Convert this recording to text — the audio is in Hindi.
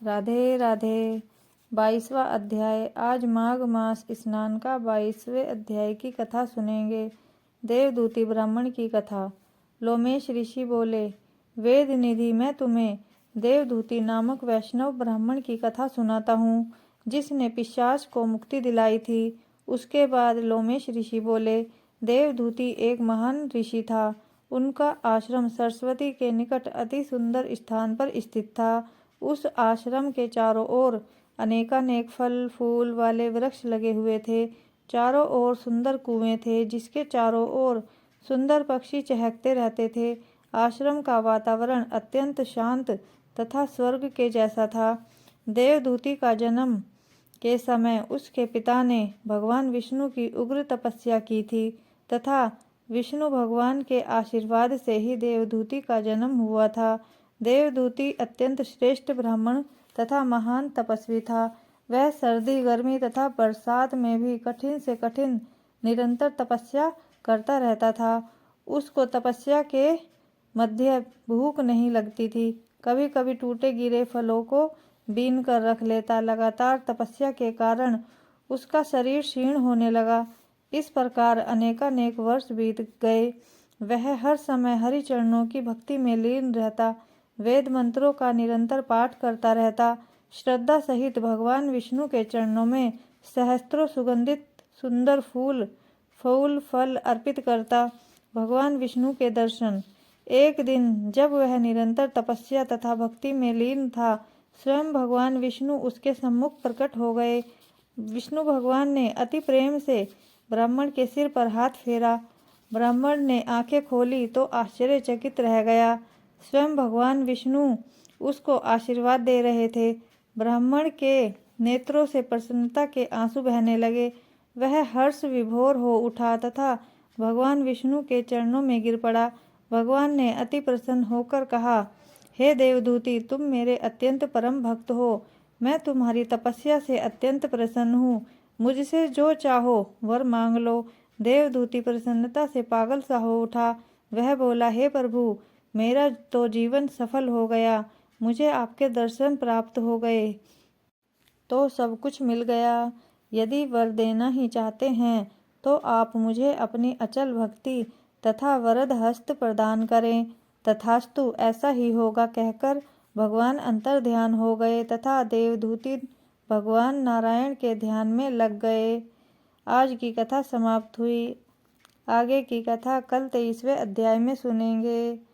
राधे राधे। 22वां अध्याय। आज माघ मास स्नान का 22वें अध्याय की कथा सुनेंगे। देवदूती ब्राह्मण की कथा। लोमेश ऋषि बोले, वेद निधि, मैं तुम्हें देवदूती नामक वैष्णव ब्राह्मण की कथा सुनाता हूँ, जिसने पिशाच को मुक्ति दिलाई थी। उसके बाद लोमेश ऋषि बोले, देवदूती एक महान ऋषि था। उनका आश्रम सरस्वती के निकट अति सुंदर स्थान पर स्थित था। उस आश्रम के चारों ओर अनेकानेक फल फूल वाले वृक्ष लगे हुए थे। चारों ओर सुंदर कुएं थे, जिसके चारों ओर सुंदर पक्षी चहकते रहते थे। आश्रम का वातावरण अत्यंत शांत तथा स्वर्ग के जैसा था। देवदूती का जन्म के समय उसके पिता ने भगवान विष्णु की उग्र तपस्या की थी तथा विष्णु भगवान के आशीर्वाद से ही देवदूती का जन्म हुआ था। देवदूती अत्यंत श्रेष्ठ ब्राह्मण तथा महान तपस्वी था। वह सर्दी गर्मी तथा बरसात में भी कठिन से कठिन निरंतर तपस्या करता रहता था। उसको तपस्या के मध्य भूख नहीं लगती थी। कभी कभी टूटे गिरे फलों को बीन कर रख लेता। लगातार तपस्या के कारण उसका शरीर क्षीण होने लगा। इस प्रकार अनेकानेक वर्ष बीत गए। वह हर समय हरि चरणों की भक्ति में लीन रहता। वेद मंत्रों का निरंतर पाठ करता रहता। श्रद्धा सहित भगवान विष्णु के चरणों में सहस्त्रों सुगंधित सुंदर फूल फल अर्पित करता। भगवान विष्णु के दर्शन। एक दिन जब वह निरंतर तपस्या तथा भक्ति में लीन था, स्वयं भगवान विष्णु उसके सम्मुख प्रकट हो गए। विष्णु भगवान ने अति प्रेम से ब्राह्मण के सिर पर हाथ फेरा। ब्राह्मण ने आंखें खोली तो आश्चर्यचकित रह गया। स्वयं भगवान विष्णु उसको आशीर्वाद दे रहे थे। ब्राह्मण के नेत्रों से प्रसन्नता के आंसू बहने लगे। वह हर्ष विभोर हो उठा तथा भगवान विष्णु के चरणों में गिर पड़ा। भगवान ने अति प्रसन्न होकर कहा, हे देवदूती, तुम मेरे अत्यंत परम भक्त हो। मैं तुम्हारी तपस्या से अत्यंत प्रसन्न हूँ। मुझसे जो चाहो वर मांग लो। देवदूती प्रसन्नता से पागल सा हो उठा। वह बोला, हे प्रभु, मेरा तो जीवन सफल हो गया। मुझे आपके दर्शन प्राप्त हो गए तो सब कुछ मिल गया। यदि वर देना ही चाहते हैं तो आप मुझे अपनी अचल भक्ति तथा वरद हस्त प्रदान करें। तथास्तु, ऐसा ही होगा कहकर भगवान अंतर ध्यान हो गए तथा देवदूती भगवान नारायण के ध्यान में लग गए। आज की कथा समाप्त हुई। आगे की कथा कल 23वें अध्याय में सुनेंगे।